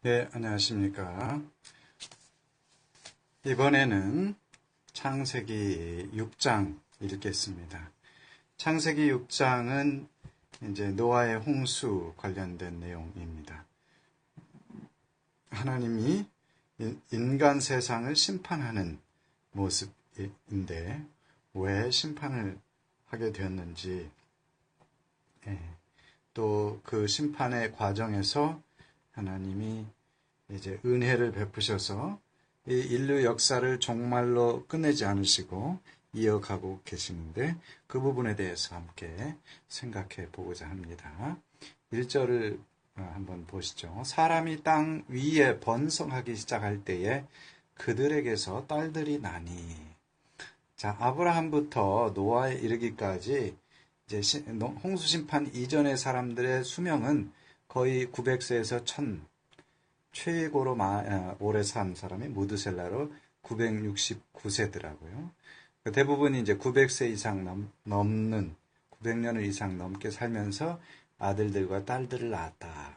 네, 안녕하십니까. 이번에는 창세기 6장 읽겠습니다. 창세기 6장은 이제 노아의 홍수 관련된 내용입니다. 하나님이 인간 세상을 심판하는 모습인데 왜 심판을 하게 되었는지, 또 그 심판의 과정에서 하나님이 이제 은혜를 베푸셔서 이 인류 역사를 종말로 끝내지 않으시고 이어가고 계시는데 그 부분에 대해서 함께 생각해 보고자 합니다. 1절을 한번 보시죠. 사람이 땅 위에 번성하기 시작할 때에 그들에게서 딸들이 나니. 자, 아브라함부터 노아에 이르기까지 이제 홍수 심판 이전의 사람들의 수명은 거의 900세에서 1000, 최고로 오래 산 사람이 무드셀라로 969세더라고요. 대부분이 이제 900세 이상 넘는, 900년을 이상 넘게 살면서 아들들과 딸들을 낳았다.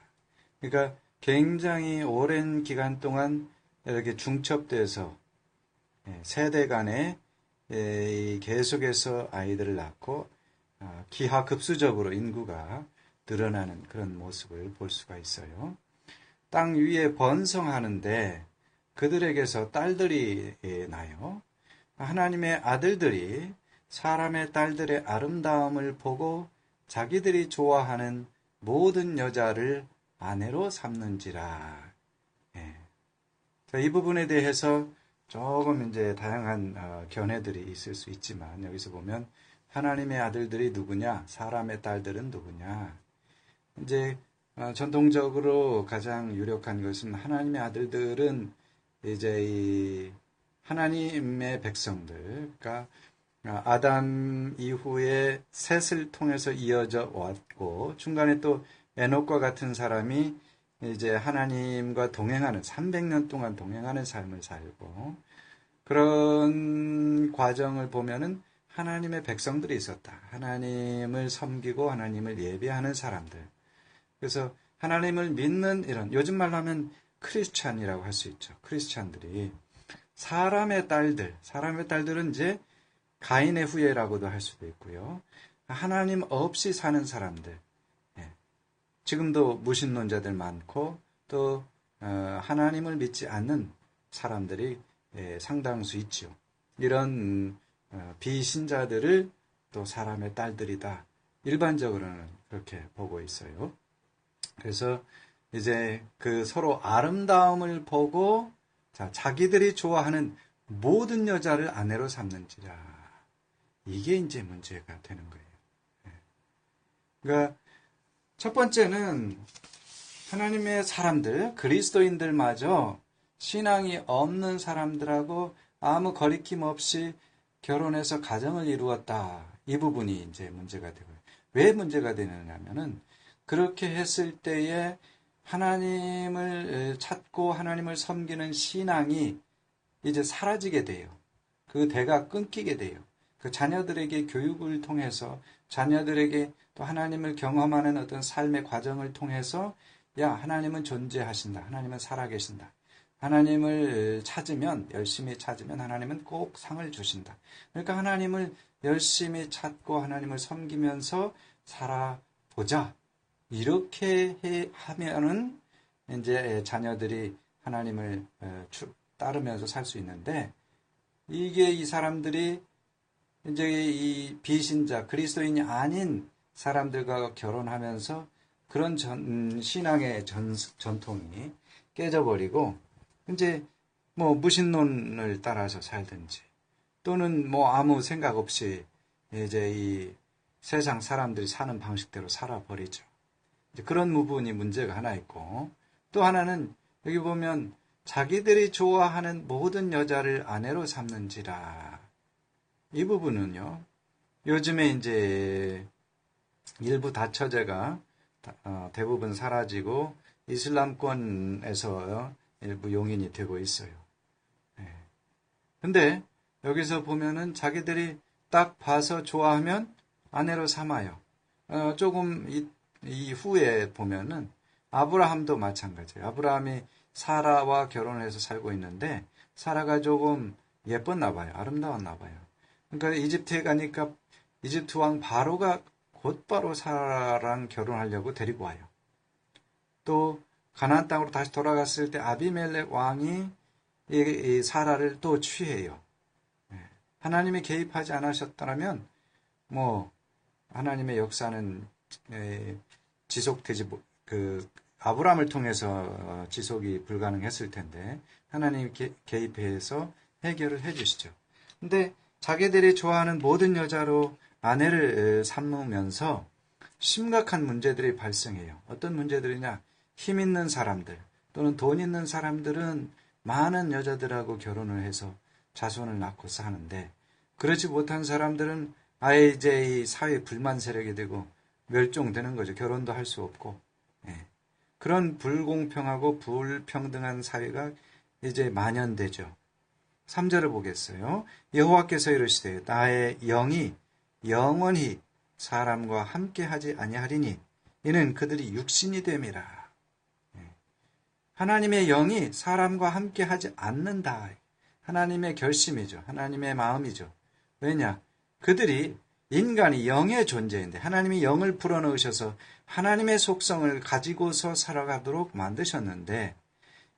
그러니까 굉장히 오랜 기간 동안 이렇게 중첩돼서 세대 간에 계속해서 아이들을 낳고 기하급수적으로 인구가 늘어나는 그런 모습을 볼 수가 있어요. 땅 위에 번성하는데 그들에게서 딸들이 나요. 하나님의 아들들이 사람의 딸들의 아름다움을 보고 자기들이 좋아하는 모든 여자를 아내로 삼는지라. 이 부분에 대해서 조금 이제 다양한 견해들이 있을 수 있지만 여기서 보면 하나님의 아들들이 누구냐? 사람의 딸들은 누구냐? 이제 전통적으로 가장 유력한 것은 하나님의 아들들은 이제 이 하나님의 백성들, 그러니까 아담 이후에 셋을 통해서 이어져 왔고 중간에 또 에녹과 같은 사람이 이제 하나님과 동행하는 300년 동안 동행하는 삶을 살고 그런 과정을 보면은 하나님의 백성들이 있었다. 하나님을 섬기고 하나님을 예배하는 사람들. 그래서 하나님을 믿는 이런 요즘 말로 하면 크리스찬이라고 할 수 있죠. 크리스찬들이 사람의 딸들은 이제 가인의 후예라고도 할 수도 있고요. 하나님 없이 사는 사람들. 지금도 무신론자들 많고 또 하나님을 믿지 않는 사람들이 상당수 있죠. 이런 비신자들을 또 사람의 딸들이다. 일반적으로는 그렇게 보고 있어요. 그래서 이제 그 서로 아름다움을 보고 자기들이 좋아하는 모든 여자를 아내로 삼는지라. 이게 이제 문제가 되는 거예요. 그러니까 첫 번째는 하나님의 사람들, 그리스도인들마저 신앙이 없는 사람들하고 아무 거리낌 없이 결혼해서 가정을 이루었다. 이 부분이 이제 문제가 되고요. 왜 문제가 되느냐면은 그렇게 했을 때에 하나님을 찾고 하나님을 섬기는 신앙이 이제 사라지게 돼요. 그 대가 끊기게 돼요. 그 자녀들에게 교육을 통해서 자녀들에게 또 하나님을 경험하는 어떤 삶의 과정을 통해서 야, 하나님은 존재하신다. 하나님은 살아계신다. 하나님을 찾으면, 열심히 찾으면 하나님은 꼭 상을 주신다. 그러니까 하나님을 열심히 찾고 하나님을 섬기면서 살아보자. 이렇게 하면은 이제 자녀들이 하나님을 따르면서 살 수 있는데 이게 이 사람들이 이제 이 비신자 그리스도인이 아닌 사람들과 결혼하면서 그런 신앙의 전통이 깨져버리고 이제 뭐 무신론을 따라서 살든지 또는 뭐 아무 생각 없이 이제 이 세상 사람들이 사는 방식대로 살아버리죠. 그런 부분이 문제가 하나 있고 또 하나는 여기 보면 자기들이 좋아하는 모든 여자를 아내로 삼는지라. 이 부분은요. 요즘에 이제 일부 다처제가 대부분 사라지고 이슬람권에서 일부 용인이 되고 있어요. 근데 여기서 보면은 자기들이 딱 봐서 좋아하면 아내로 삼아요. 조금 이 후에 보면은 아브라함도 마찬가지예요. 아브라함이 사라와 결혼을 해서 살고 있는데 사라가 조금 예뻤나 봐요. 아름다웠나 봐요. 그러니까 이집트에 가니까 이집트 왕 바로가 곧바로 사라랑 결혼하려고 데리고 와요. 또 가나안 땅으로 다시 돌아갔을 때 아비멜렉 왕이 이 사라를 또 취해요. 하나님이 개입하지 않으셨다면 뭐 하나님의 역사는 지속되지 아브라함을 통해서 지속이 불가능했을 텐데 하나님이 개입해서 해결을 해주시죠. 근데 자기들이 좋아하는 모든 여자로 아내를 삼으면서 심각한 문제들이 발생해요. 어떤 문제들이냐? 힘 있는 사람들 또는 돈 있는 사람들은 많은 여자들하고 결혼을 해서 자손을 낳고 사는데 그렇지 못한 사람들은 아예 이제 이 사회 불만 세력이 되고 멸종되는 거죠. 결혼도 할 수 없고. 그런 불공평하고 불평등한 사회가 이제 만연되죠. 3절을 보겠어요. 여호와께서 이르시되 나의 영이 영원히 사람과 함께하지 아니하리니 이는 그들이 육신이 됨이라. 하나님의 영이 사람과 함께하지 않는다. 하나님의 결심이죠. 하나님의 마음이죠. 왜냐? 그들이 인간이 영의 존재인데 하나님이 영을 불어넣으셔서 하나님의 속성을 가지고서 살아가도록 만드셨는데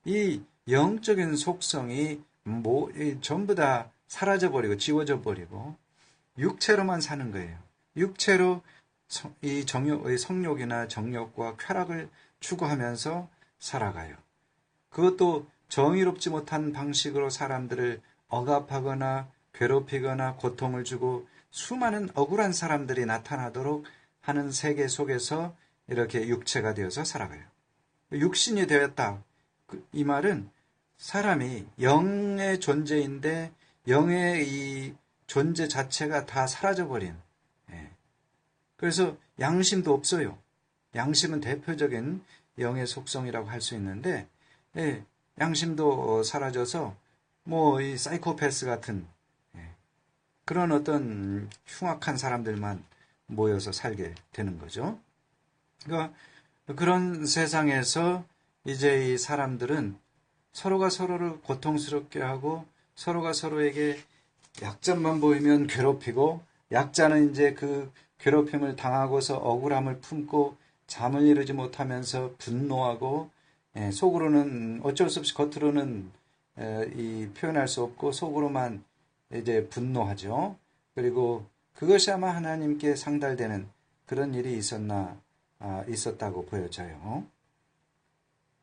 이 영적인 속성이 전부 다 사라져버리고 지워져 버리고 육체로만 사는 거예요. 육체로 이 성욕이나 정욕과 쾌락을 추구하면서 살아가요. 그것도 정의롭지 못한 방식으로 사람들을 억압하거나 괴롭히거나 고통을 주고 수많은 억울한 사람들이 나타나도록 하는 세계 속에서 이렇게 육체가 되어서 살아가요. 육신이 되었다. 이 말은 사람이 영의 존재인데 영의 이 존재 자체가 다 사라져버린. 그래서 양심도 없어요. 양심은 대표적인 영의 속성이라고 할 수 있는데 양심도 사라져서 뭐 이 사이코패스 같은 그런 어떤 흉악한 사람들만 모여서 살게 되는 거죠. 그러니까 그런 세상에서 이제 이 사람들은 서로가 서로를 고통스럽게 하고 서로가 서로에게 약점만 보이면 괴롭히고 약자는 이제 그 괴롭힘을 당하고서 억울함을 품고 잠을 이루지 못하면서 분노하고 속으로는 어쩔 수 없이 겉으로는 이 표현할 수 없고 속으로만 이제 분노하죠. 그리고 그것이 아마 하나님께 상달되는 그런 일이 있었다고 보여져요.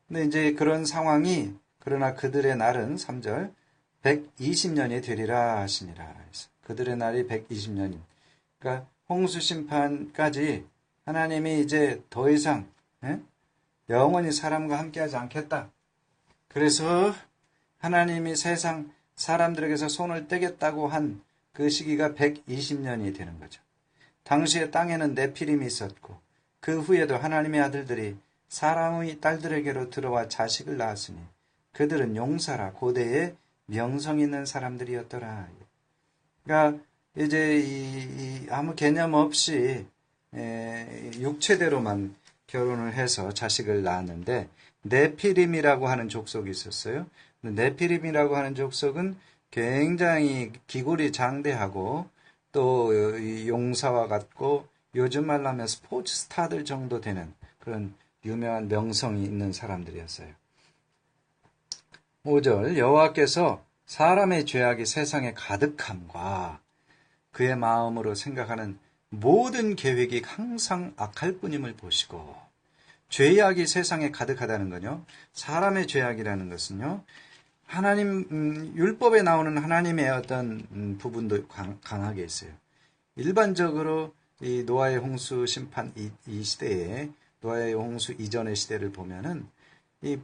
근데 이제 그런 상황이 그러나 그들의 날은 3절 120년이 되리라 하시니라. 그들의 날이 120년인. 그러니까 홍수 심판까지 하나님이 이제 더 이상 영원히 사람과 함께하지 않겠다. 그래서 하나님이 세상 사람들에게서 손을 떼겠다고 한 그 시기가 120년이 되는 거죠. 당시에 땅에는 네피림이 있었고 그 후에도 하나님의 아들들이 사람의 딸들에게로 들어와 자식을 낳았으니 그들은 용사라 고대에 명성 있는 사람들이었더라. 그러니까 이제 아무 개념 없이 육체대로만 결혼을 해서 자식을 낳았는데 네피림이라고 하는 족속이 있었어요. 네피림이라고 하는 족속은 굉장히 기골이 장대하고 또 용사와 같고 요즘 말로 하면 스포츠 스타들 정도 되는 그런 유명한 명성이 있는 사람들이었어요. 5절 여호와께서 사람의 죄악이 세상에 가득함과 그의 마음으로 생각하는 모든 계획이 항상 악할 뿐임을 보시고 죄악이 세상에 가득하다는 건요. 사람의 죄악이라는 것은요. 하나님 율법에 나오는 하나님의 어떤 부분도 강하게 있어요. 일반적으로 이 노아의 홍수 심판 이 시대에 노아의 홍수 이전의 시대를 보면은 이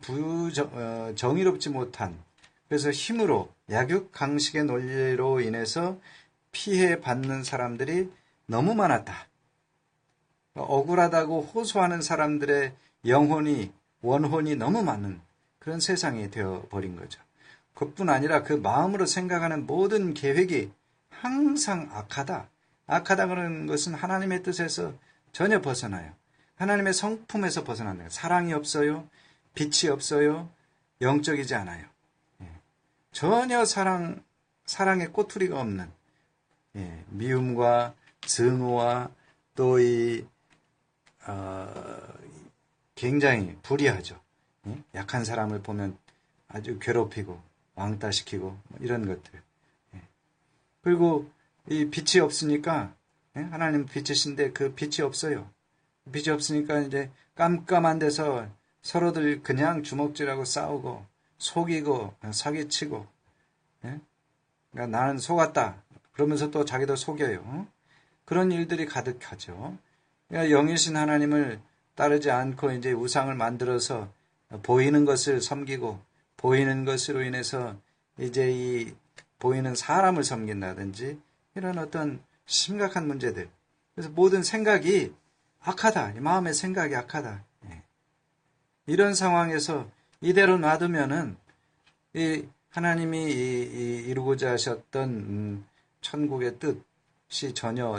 정의롭지 못한 그래서 힘으로 약육강식의 논리로 인해서 피해 받는 사람들이 너무 많았다. 억울하다고 호소하는 사람들의 원혼이 너무 많은 그런 세상이 되어버린 거죠. 그뿐 아니라 그 마음으로 생각하는 모든 계획이 항상 악하다. 악하다 그러는 것은 하나님의 뜻에서 전혀 벗어나요. 하나님의 성품에서 벗어난다. 사랑이 없어요. 빛이 없어요. 영적이지 않아요. 전혀 사랑의 꼬투리가 없는 미움과 증오와 또 굉장히 불의하죠. 약한 사람을 보면 아주 괴롭히고 왕따시키고 이런 것들. 그리고 이 빛이 없으니까 하나님 빛이신데 그 빛이 없어요. 빛이 없으니까 이제 깜깜한 데서 서로들 그냥 주먹질하고 싸우고 속이고 사기치고 그러니까 나는 속았다 그러면서 또 자기도 속여요. 그런 일들이 가득하죠. 그러니까 영이신 하나님을 따르지 않고 이제 우상을 만들어서 보이는 것을 섬기고 보이는 것으로 인해서 이제 이 보이는 사람을 섬긴다든지 이런 어떤 심각한 문제들. 그래서 모든 생각이 악하다. 마음의 생각이 악하다. 이런 상황에서 이대로 놔두면은 이 하나님이 이루고자 하셨던 천국의 뜻이 전혀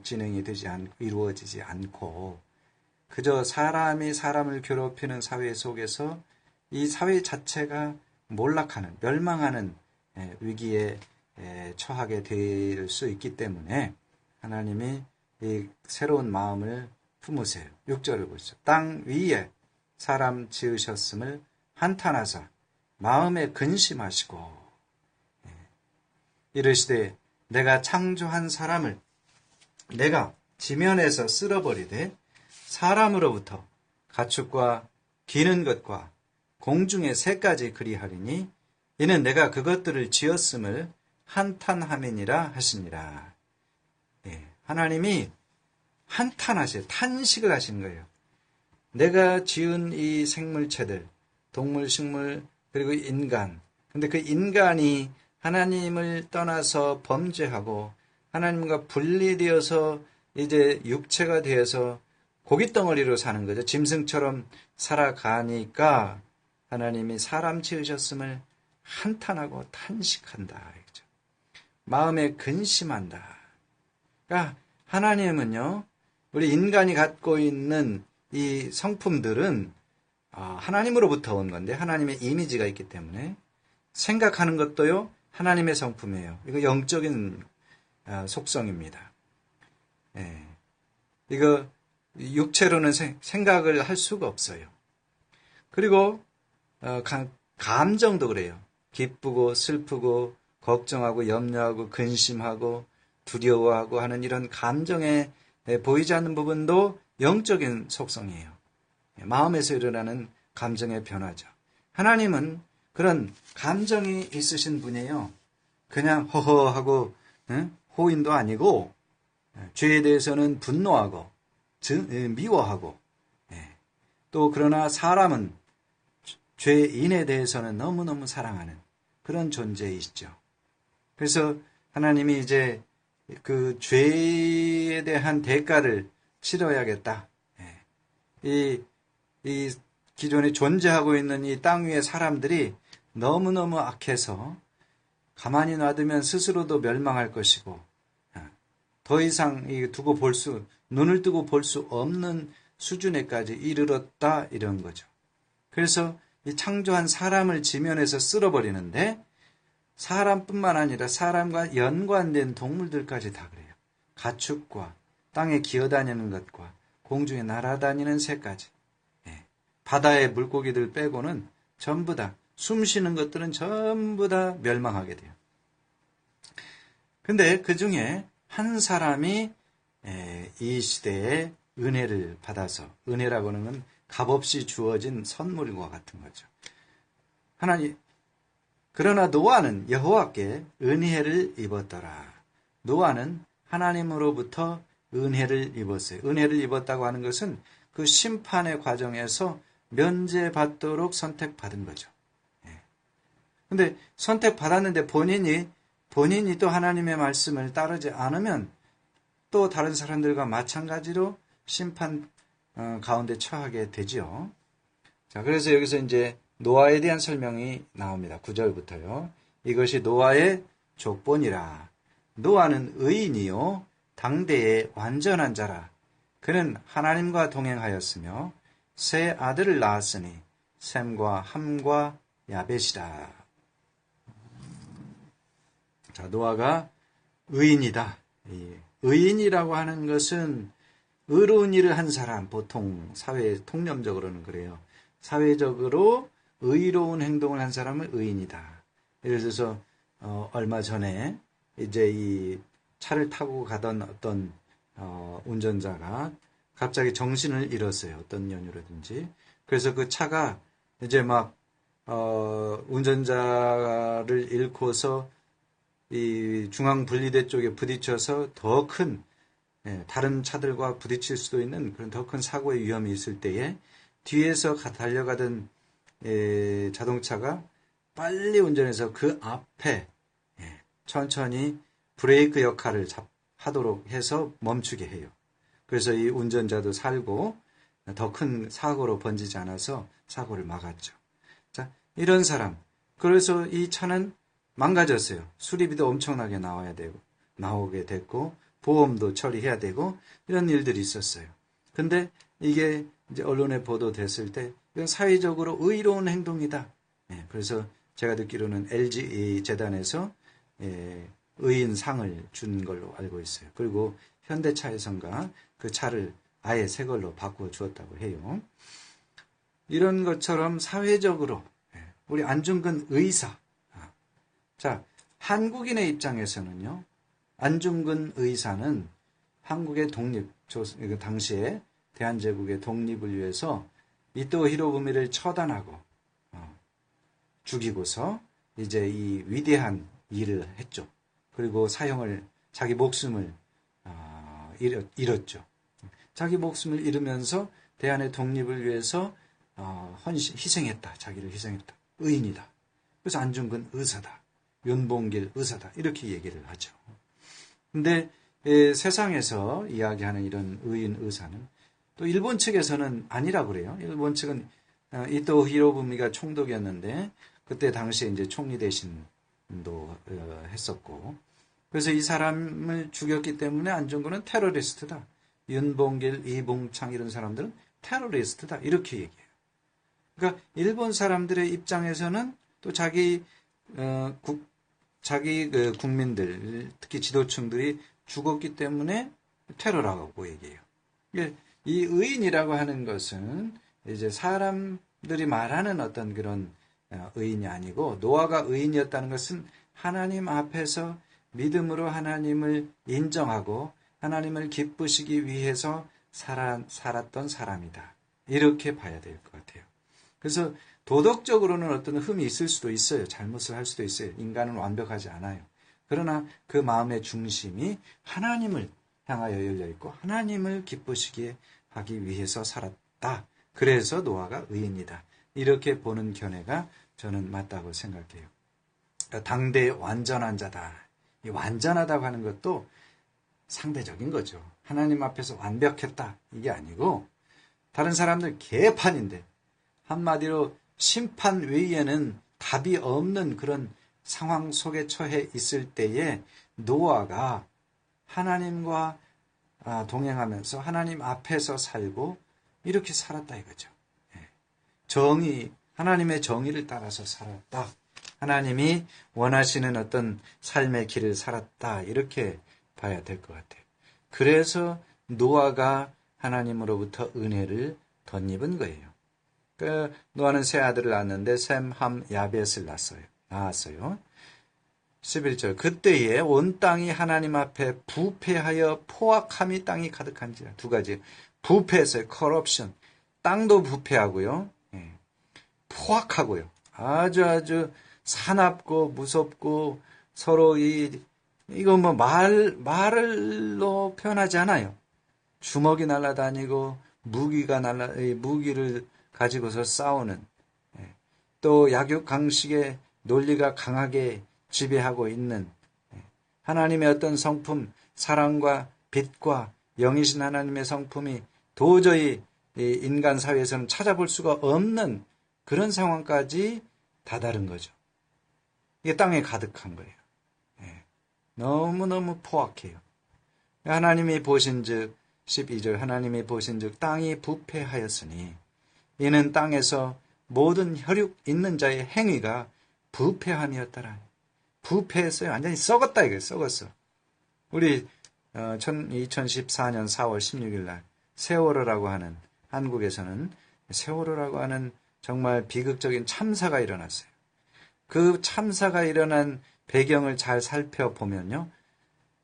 진행이 되지 않고 이루어지지 않고 그저 사람이 사람을 괴롭히는 사회 속에서 이 사회 자체가 몰락하는 멸망하는 위기에 처하게 될 수 있기 때문에 하나님이 이 새로운 마음을 품으세요. 6절을 보시죠. 땅 위에 사람 지으셨음을 한탄하사 마음에 근심하시고 이르시되 내가 창조한 사람을 내가 지면에서 쓸어버리되 사람으로부터 가축과 기는 것과 공중의 새까지 그리하리니 이는 내가 그것들을 지었음을 한탄함이니라 하시니라. 하나님이 한탄하세요. 탄식을 하신 거예요. 내가 지은 이 생물체들, 동물, 식물, 그리고 인간. 근데 그 인간이 하나님을 떠나서 범죄하고 하나님과 분리되어서 이제 육체가 되어서 고깃덩어리로 사는 거죠. 짐승처럼 살아가니까 하나님이 사람 지으셨음을 한탄하고 탄식한다. 그렇죠? 마음에 근심한다. 그러니까 하나님은요, 우리 인간이 갖고 있는 이 성품들은 하나님으로부터 온 건데 하나님의 이미지가 있기 때문에 생각하는 것도요 하나님의 성품이에요. 이거 영적인 속성입니다. 이거 육체로는 생각을 할 수가 없어요. 그리고 감정도 그래요. 기쁘고 슬프고 걱정하고 염려하고 근심하고 두려워하고 하는 이런 감정에 보이지 않는 부분도 영적인 속성이에요. 마음에서 일어나는 감정의 변화죠. 하나님은 그런 감정이 있으신 분이에요. 그냥 허허하고 호인도 아니고 죄에 대해서는 분노하고 미워하고 또 그러나 사람은 죄인에 대해서는 너무너무 사랑하는 그런 존재이시죠. 그래서 하나님이 이제 그 죄에 대한 대가를 치러야겠다. 이 기존에 존재하고 있는 이 땅 위의 사람들이 너무너무 악해서 가만히 놔두면 스스로도 멸망할 것이고 더 이상 눈을 뜨고 볼 수 없는 수준에까지 이르렀다 이런 거죠. 그래서 이 창조한 사람을 지면에서 쓸어버리는데 사람뿐만 아니라 사람과 연관된 동물들까지 다 그래요. 가축과 땅에 기어다니는 것과 공중에 날아다니는 새까지 바다의 물고기들 빼고는 전부 다 숨쉬는 것들은 전부 다 멸망하게 돼요. 근데 그 중에 한 사람이 이 시대에 은혜를 받아서 은혜라고 하는 건 값없이 주어진 선물과 같은 거죠. 그러나 노아는 여호와께 은혜를 입었더라. 노아는 하나님으로부터 은혜를 입었어요. 은혜를 입었다고 하는 것은 그 심판의 과정에서 면제받도록 선택받은 거죠. 근데 선택받았는데 본인이 또 하나님의 말씀을 따르지 않으면 또 다른 사람들과 마찬가지로 심판 가운데 처하게 되죠. 자, 그래서 여기서 이제 노아에 대한 설명이 나옵니다. 9절부터요. 이것이 노아의 족본이라. 노아는 의인이요 당대의 완전한 자라. 그는 하나님과 동행하였으며 세 아들을 낳았으니 셈과 함과 야벳이라. 자, 노아가 의인이다. 이 의인이라고 하는 것은 의로운 일을 한 사람, 보통 사회 통념적으로는 그래요. 사회적으로 의로운 행동을 한 사람은 의인이다. 예를 들어서 얼마 전에 이제 이 차를 타고 가던 어떤 운전자가 갑자기 정신을 잃었어요. 어떤 연유로든지. 그래서 그 차가 이제 막 운전자를 잃고서 이 중앙분리대 쪽에 부딪혀서 더 큰 다른 차들과 부딪힐 수도 있는 그런 더 큰 사고의 위험이 있을 때에 뒤에서 달려가던 자동차가 빨리 운전해서 그 앞에 천천히 브레이크 역할을 하도록 해서 멈추게 해요. 그래서 이 운전자도 살고 더 큰 사고로 번지지 않아서 사고를 막았죠. 자, 이런 사람. 그래서 이 차는 망가졌어요. 수리비도 엄청나게 나오게 됐고, 보험도 처리해야 되고, 이런 일들이 있었어요. 근데 이게 이제 언론에 보도됐을 때, 이건 사회적으로 의로운 행동이다. 그래서 제가 듣기로는 LG 재단에서 의인상을 준 걸로 알고 있어요. 그리고 현대차에선가 그 차를 아예 새 걸로 바꾸어 주었다고 해요. 이런 것처럼 사회적으로 우리 안중근 의사. 자, 한국인의 입장에서는요. 안중근 의사는 한국의 독립, 당시에 대한제국의 독립을 위해서 이토 히로부미를 처단하고 죽이고서 이제 이 위대한 일을 했죠. 그리고 자기 목숨을 잃었죠. 자기 목숨을 잃으면서 대한의 독립을 위해서 희생했다. 자기를 희생했다. 의인이다. 그래서 안중근 의사다. 윤봉길 의사다. 이렇게 얘기를 하죠. 근데 세상에서 이야기하는 이런 의인 의사는 또 일본 측에서는 아니라고 그래요. 일본 측은 이토 히로부미가 총독이었는데 그때 당시에 이제 총리 대신도 했었고 그래서 이 사람을 죽였기 때문에 안중근은 테러리스트다. 윤봉길, 이봉창 이런 사람들은 테러리스트다. 이렇게 얘기해요. 그러니까 일본 사람들의 입장에서는 또 자기 국민들, 특히 지도층들이 죽었기 때문에 테러라고 얘기해요. 이 의인이라고 하는 것은 이제 사람들이 말하는 어떤 그런 의인이 아니고 노아가 의인이었다는 것은 하나님 앞에서 믿음으로 하나님을 인정하고 하나님을 기쁘시기 위해서 살았던 사람이다. 이렇게 봐야 될 것 같아요. 그래서 도덕적으로는 어떤 흠이 있을 수도 있어요. 잘못을 할 수도 있어요. 인간은 완벽하지 않아요. 그러나 그 마음의 중심이 하나님을 향하여 열려있고 하나님을 기쁘시게 하기 위해서 살았다. 그래서 노아가 의인이다. 이렇게 보는 견해가 저는 맞다고 생각해요. 당대의 완전한 자다. 이 완전하다고 하는 것도 상대적인 거죠. 하나님 앞에서 완벽했다. 이게 아니고 다른 사람들 개판인데 한마디로 심판 외에는 답이 없는 그런 상황 속에 처해 있을 때에 노아가 하나님과 동행하면서 하나님 앞에서 살고 이렇게 살았다 이거죠. 하나님의 정의를 따라서 살았다. 하나님이 원하시는 어떤 삶의 길을 살았다. 이렇게 봐야 될 것 같아요. 그래서 노아가 하나님으로부터 은혜를 덧입은 거예요. 노아는 세 아들을 낳았는데 셈, 함, 야벳을 낳았어요. 11절 그때에 온 땅이 하나님 앞에 부패하여 포악함이 땅이 가득한지라. 두 가지. 부패했어요. corruption. 땅도 부패하고요. 포악하고요. 아주 사납고 무섭고 서로 이거 뭐 말을로 표현하지 않아요. 주먹이 날아다니고 무기를 가지고서 싸우는 또 약육강식의 논리가 강하게 지배하고 있는 하나님의 어떤 성품, 사랑과 빛과 영이신 하나님의 성품이 도저히 인간 사회에서는 찾아볼 수가 없는 그런 상황까지 다다른 거죠. 이게 땅에 가득한 거예요. 너무너무 포악해요. 하나님이 보신즉 12절 하나님이 보신즉 땅이 부패하였으니 이는 땅에서 모든 혈육 있는 자의 행위가 부패함이었더라. 부패했어요. 완전히 썩었다 이거예요. 썩었어. 우리 2014년 4월 16일 날 세월호라고 하는, 한국에서는 세월호라고 하는 정말 비극적인 참사가 일어났어요. 그 참사가 일어난 배경을 잘 살펴보면요,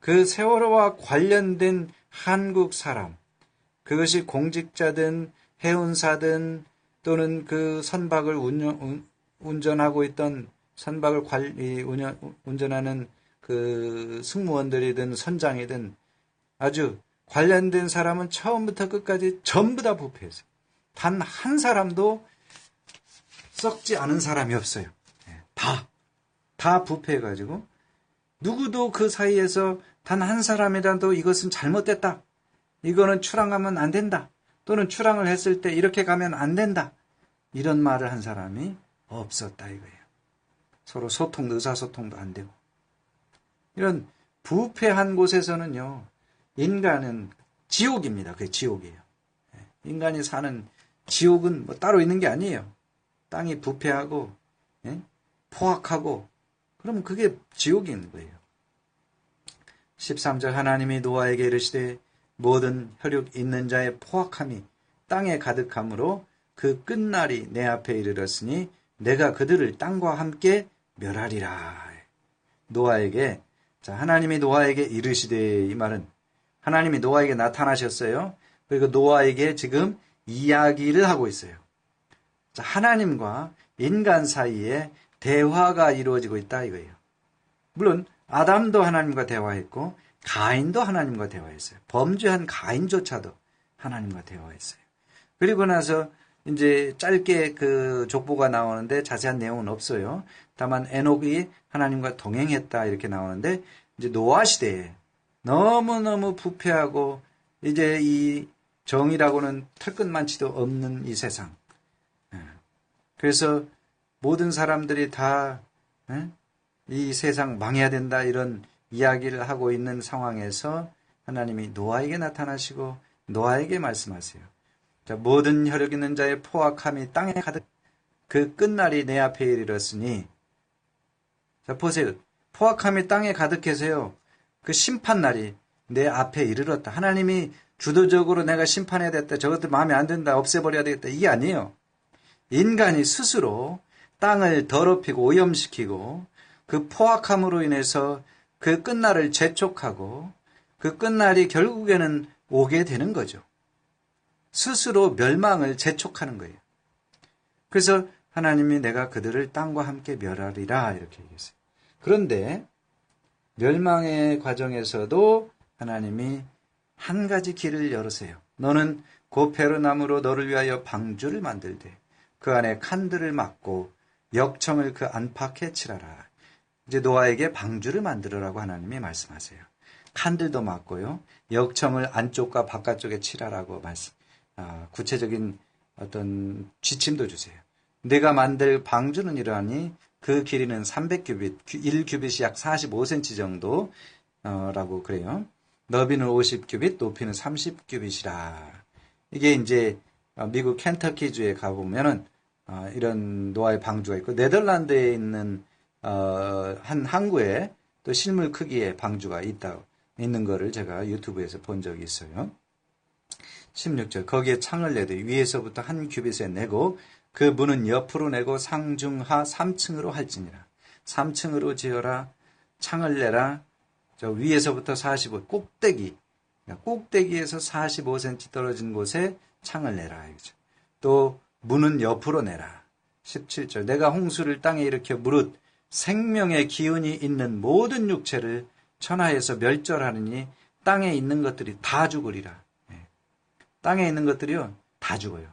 그 세월호와 관련된 한국 사람, 그것이 공직자든 해운사든 또는 그 선박을 운전하고 있던 선박을 운전하는 그 승무원들이든 선장이든 아주 관련된 사람은 처음부터 끝까지 전부 다 부패했어요. 단 한 사람도 썩지 않은 사람이 없어요. 다 부패해가지고 누구도 그 사이에서 단 한 사람이라도 이것은 잘못됐다, 이거는 출항하면 안 된다, 또는 출항을 했을 때 이렇게 가면 안 된다, 이런 말을 한 사람이 없었다 이거예요. 서로 의사소통도 안 되고. 이런 부패한 곳에서는요, 인간은 지옥입니다. 그게 지옥이에요. 인간이 사는 지옥은 뭐 따로 있는 게 아니에요. 땅이 부패하고 포악하고 그러면 그게 지옥인 거예요. 13절 하나님이 노아에게 이르시되 모든 혈육 있는 자의 포악함이 땅에 가득함으로 그 끝날이 내 앞에 이르렀으니 내가 그들을 땅과 함께 멸하리라. 노아에게, 하나님이 노아에게 이르시되, 이 말은 하나님이 노아에게 나타나셨어요. 그리고 노아에게 지금 이야기를 하고 있어요. 하나님과 인간 사이에 대화가 이루어지고 있다 이거예요. 물론 아담도 하나님과 대화했고 가인도 하나님과 대화했어요. 범죄한 가인조차도 하나님과 대화했어요. 그리고 나서 이제 짧게 그 족보가 나오는데 자세한 내용은 없어요. 다만 에녹이 하나님과 동행했다 이렇게 나오는데, 이제 노아 시대에 너무너무 부패하고 이제 이 정의라고는 털끝만치도 없는 이 세상. 그래서 모든 사람들이 다 이 세상 망해야 된다 이런 이야기를 하고 있는 상황에서 하나님이 노아에게 나타나시고 노아에게 말씀하세요. 모든 혈육 있는 자의 포악함이 땅에 가득, 그 끝날이 내 앞에 이르렀으니. 보세요. 포악함이 땅에 가득해서요, 그 심판날이 내 앞에 이르렀다. 하나님이 주도적으로 내가 심판해야 됐다, 저것들 마음에 안 든다, 없애버려야 되겠다, 이게 아니에요. 인간이 스스로 땅을 더럽히고 오염시키고 그 포악함으로 인해서 그 끝날을 재촉하고 그 끝날이 결국에는 오게 되는 거죠. 스스로 멸망을 재촉하는 거예요. 그래서 하나님이 내가 그들을 땅과 함께 멸하리라 이렇게 얘기했어요. 그런데 멸망의 과정에서도 하나님이 한 가지 길을 열으세요. 너는 고페르나무로 너를 위하여 방주를 만들되 그 안에 칸들을 막고 역청을 그 안팎에 칠하라. 이제 노아에게 방주를 만들어라고 하나님이 말씀하세요. 칸들도 막고요, 역청을 안쪽과 바깥쪽에 칠하라고 구체적인 어떤 지침도 주세요. 내가 만들 방주는 이러하니 그 길이는 300규빗, 1규빗이 약 45cm 정도 라고 그래요. 너비는 50규빗, 높이는 30규빗이라. 이게 이제 미국 켄터키주에 가보면은 이런 노아의 방주가 있고, 네덜란드에 있는 한 항구에 또 실물 크기의 방주가 있는 거를 제가 유튜브에서 본 적이 있어요. 16절 거기에 창을 내되 위에서부터 한 규빗에 내고 그 문은 옆으로 내고 상중하 3층으로 할지니라. 3층으로 지어라. 창을 내라. 저 위에서부터 45 꼭대기에서 45cm 떨어진 곳에 창을 내라. 또 문은 옆으로 내라. 17절 내가 홍수를 땅에 일으켜 무릇 생명의 기운이 있는 모든 육체를 천하에서 멸절하느니 땅에 있는 것들이 다 죽으리라. 땅에 있는 것들이요 다 죽어요.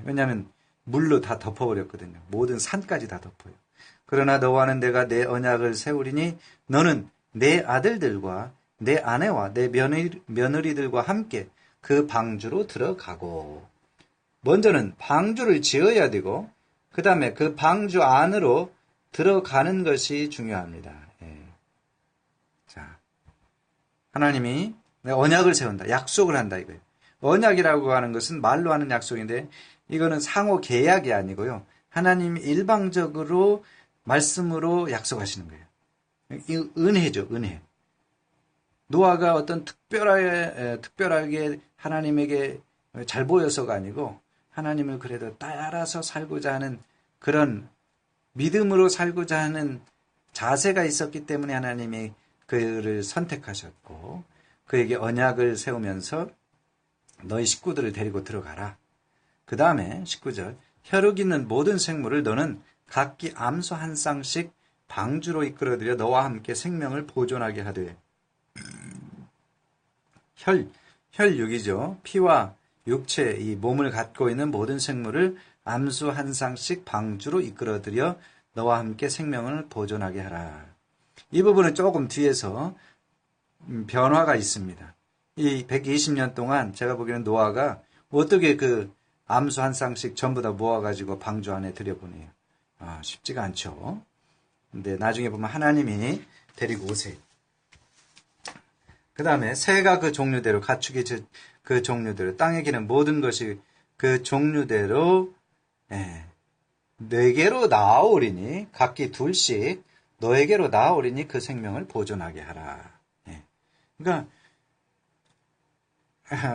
왜냐하면 물로 다 덮어버렸거든요. 모든 산까지 다 덮어요. 그러나 너와는 내가 내 언약을 세우리니 너는 내 아들들과 내 아내와 내 며느리들과 함께 그 방주로 들어가고. 먼저는 방주를 지어야 되고 그 다음에 그 방주 안으로 들어가는 것이 중요합니다. 자, 하나님이 언약을 세운다. 약속을 한다 이거예요. 언약이라고 하는 것은 말로 하는 약속인데 이거는 상호 계약이 아니고요. 하나님이 일방적으로 말씀으로 약속하시는 거예요. 이 은혜죠, 은혜. 노아가 어떤 특별하게 하나님에게 잘 보여서가 아니고 하나님을 그래도 따라서 살고자 하는 그런 믿음으로 살고자 하는 자세가 있었기 때문에 하나님이 그를 선택하셨고 그에게 언약을 세우면서 너희 식구들을 데리고 들어가라. 그 다음에 19절 혈육 있는 모든 생물을 너는 각기 암소 한 쌍씩 방주로 이끌어들여 너와 함께 생명을 보존하게 하되 혈육이죠. 피와 육체, 이 몸을 갖고 있는 모든 생물을 암수 한 쌍씩 방주로 이끌어들여 너와 함께 생명을 보존하게 하라. 이 부분은 조금 뒤에서 변화가 있습니다. 이 120년 동안 제가 보기에는 노아가 어떻게 그 암수 한 쌍씩 전부 다 모아가지고 방주 안에 들여보내요. 쉽지가 않죠. 근데 나중에 보면 하나님이 데리고 오세요. 그 다음에 새가 그 종류대로 가축이 그 종류대로 땅에 기는 모든 것이 그 종류대로 네개로 나아오리니 각기 둘씩 너에게로 나아오리니 그 생명을 보존하게 하라. 그러니까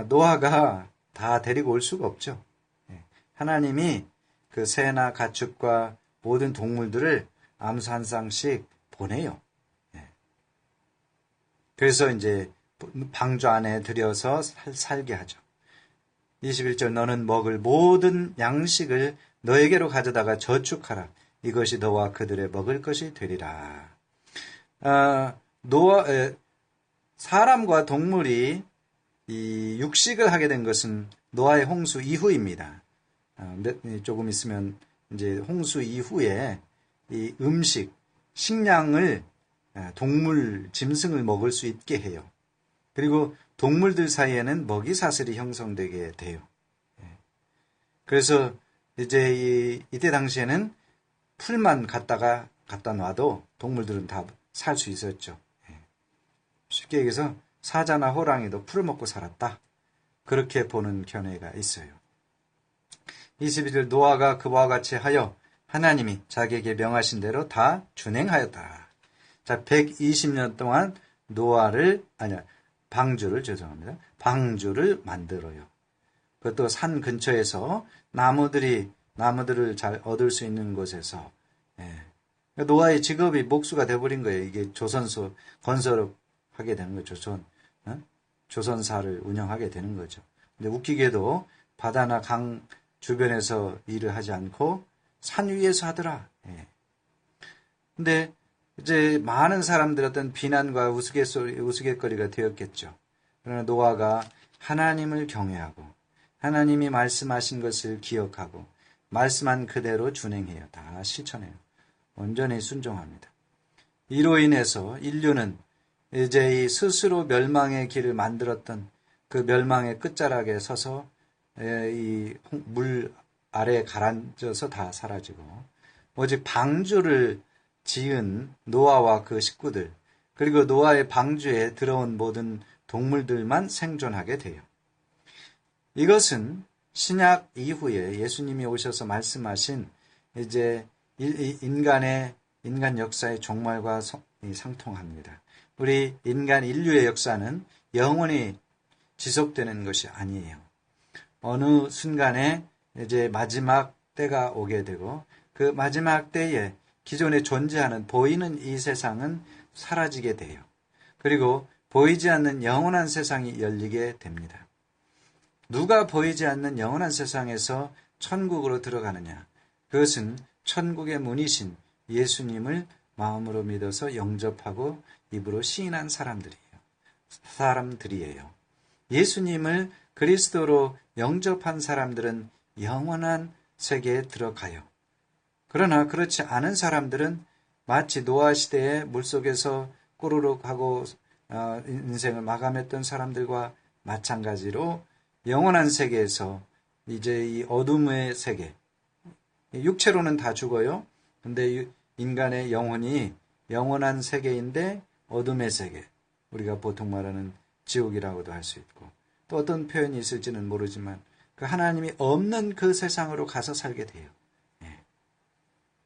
노아가 다 데리고 올 수가 없죠. 하나님이 그 새나 가축과 모든 동물들을 암수 한 쌍씩 보내요. 그래서 이제 방주 안에 들여서 살게 하죠. 21절 너는 먹을 모든 양식을 너에게로 가져다가 저축하라. 이것이 너와 그들의 먹을 것이 되리라. 사람과 동물이 이 육식을 하게 된 것은 노아의 홍수 이후입니다. 조금 있으면 이제 홍수 이후에 이 음식, 식량을 동물, 짐승을 먹을 수 있게 해요. 그리고 동물들 사이에는 먹이 사슬이 형성되게 돼요. 그래서 이제 이때 당시에는 풀만 갖다 놔도 동물들은 다 살 수 있었죠. 쉽게 얘기해서 사자나 호랑이도 풀을 먹고 살았다. 그렇게 보는 견해가 있어요. 21절 노아가 그와 같이 하여 하나님이 자기에게 명하신 대로 다 준행하였다. 자, 120년 동안 방주를 만들어요. 그것도 산 근처에서 나무들을 잘 얻을 수 있는 곳에서. 노아의 직업이 목수가 돼버린 거예요. 이게 조선소 건설을 하게 되는 거죠. 조선사를 운영하게 되는 거죠. 근데 웃기게도 바다나 강 주변에서 일을 하지 않고 산 위에서 하더라. 근데 이제 많은 사람들 어떤 비난과 우스갯거리가 되었겠죠. 그러나 노아가 하나님을 경외하고 하나님이 말씀하신 것을 기억하고 말씀한 그대로 준행해요. 다 실천해요. 온전히 순종합니다. 이로 인해서 인류는 이제 이 스스로 멸망의 길을 만들었던 그 멸망의 끝자락에 서서 이 물 아래에 가라앉아서 다 사라지고 오직 방주를 지은 노아와 그 식구들 그리고 노아의 방주에 들어온 모든 동물들만 생존하게 돼요. 이것은 신약 이후에 예수님이 오셔서 말씀하신 이제 인간 역사의 종말과 상통합니다. 우리 인류의 역사는 영원히 지속되는 것이 아니에요. 어느 순간에 이제 마지막 때가 오게 되고 그 마지막 때에 기존에 존재하는 보이는 이 세상은 사라지게 돼요. 그리고 보이지 않는 영원한 세상이 열리게 됩니다. 누가 보이지 않는 영원한 세상에서 천국으로 들어가느냐? 그것은 천국의 문이신 예수님을 마음으로 믿어서 영접하고 입으로 시인한 사람들이에요. 예수님을 그리스도로 영접한 사람들은 영원한 세계에 들어가요. 그러나 그렇지 않은 사람들은 마치 노아 시대에 물속에서 꼬르륵 하고 인생을 마감했던 사람들과 마찬가지로 영원한 세계에서 이제 이 어둠의 세계, 육체로는 다 죽어요. 근데 인간의 영혼이 영원한 세계인데 어둠의 세계, 우리가 보통 말하는 지옥이라고도 할 수 있고 또 어떤 표현이 있을지는 모르지만 그 하나님이 없는 그 세상으로 가서 살게 돼요. 예.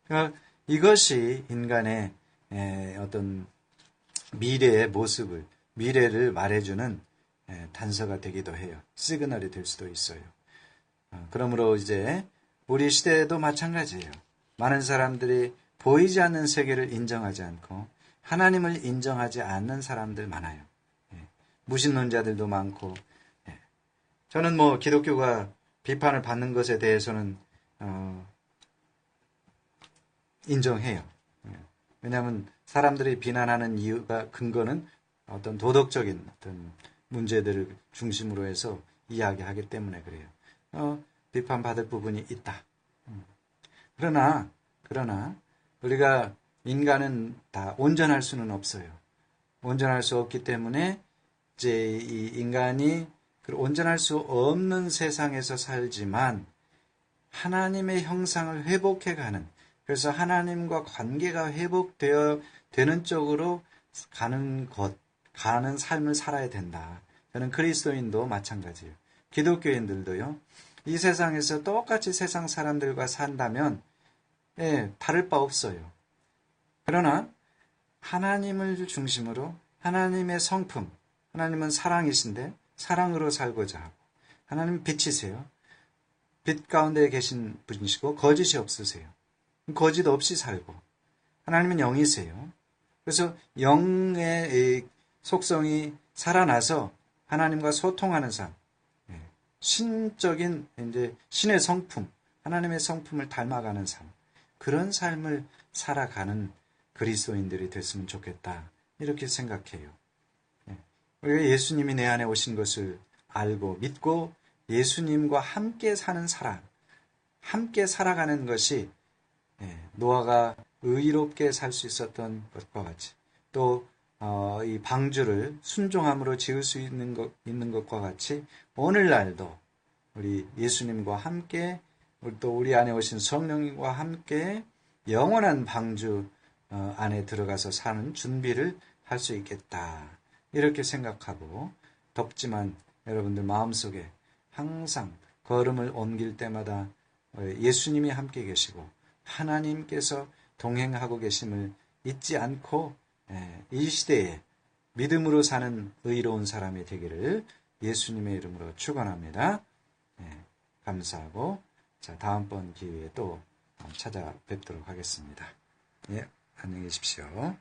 그러니까 이것이 인간의 어떤 미래의 모습을, 미래를 말해주는 단서가 되기도 해요. 시그널이 될 수도 있어요. 그러므로 이제 우리 시대에도 마찬가지예요. 많은 사람들이 보이지 않는 세계를 인정하지 않고 하나님을 인정하지 않는 사람들 많아요. 무신론자들도 많고. 저는 기독교가 비판을 받는 것에 대해서는 인정해요. 왜냐하면 사람들이 비난하는 이유가 근거는 어떤 도덕적인 어떤 문제들을 중심으로 해서 이야기하기 때문에 그래요. 비판받을 부분이 있다. 그러나 우리가 인간은 다 온전할 수는 없어요. 온전할 수 없기 때문에 이제 이 인간이 온전할 수 없는 세상에서 살지만 하나님의 형상을 회복해가는, 그래서 하나님과 관계가 회복되어 되는 쪽으로 가는 삶을 살아야 된다. 저는 그리스도인도 마찬가지예요. 기독교인들도요. 이 세상에서 똑같이 세상 사람들과 산다면 다를 바 없어요. 그러나 하나님을 중심으로 하나님의 성품, 하나님은 사랑이신데 사랑으로 살고자 하고, 하나님은 빛이세요. 빛 가운데 계신 분이시고 거짓이 없으세요. 거짓 없이 살고, 하나님은 영이세요. 그래서 영의 속성이 살아나서 하나님과 소통하는 삶, 신적인 이제 신의 성품, 하나님의 성품을 닮아가는 삶, 그런 삶을 살아가는 그리스도인들이 됐으면 좋겠다. 이렇게 생각해요. 우리가 예수님이 내 안에 오신 것을 알고 믿고 예수님과 함께 사는 사람, 함께 살아가는 것이 노아가 의롭게 살 수 있었던 것과 같이 또 이 방주를 순종함으로 지을 수 있는 것과 같이 오늘날도 우리 예수님과 함께 또 우리 안에 오신 성령님과 함께 영원한 방주 안에 들어가서 사는 준비를 할 수 있겠다. 이렇게 생각하고 덥지만 여러분들 마음속에 항상 걸음을 옮길 때마다 예수님이 함께 계시고 하나님께서 동행하고 계심을 잊지 않고 이 시대에 믿음으로 사는 의로운 사람이 되기를 예수님의 이름으로 축원합니다. 감사하고 다음번 기회에 또 찾아뵙도록 하겠습니다. 안녕히 계십시오.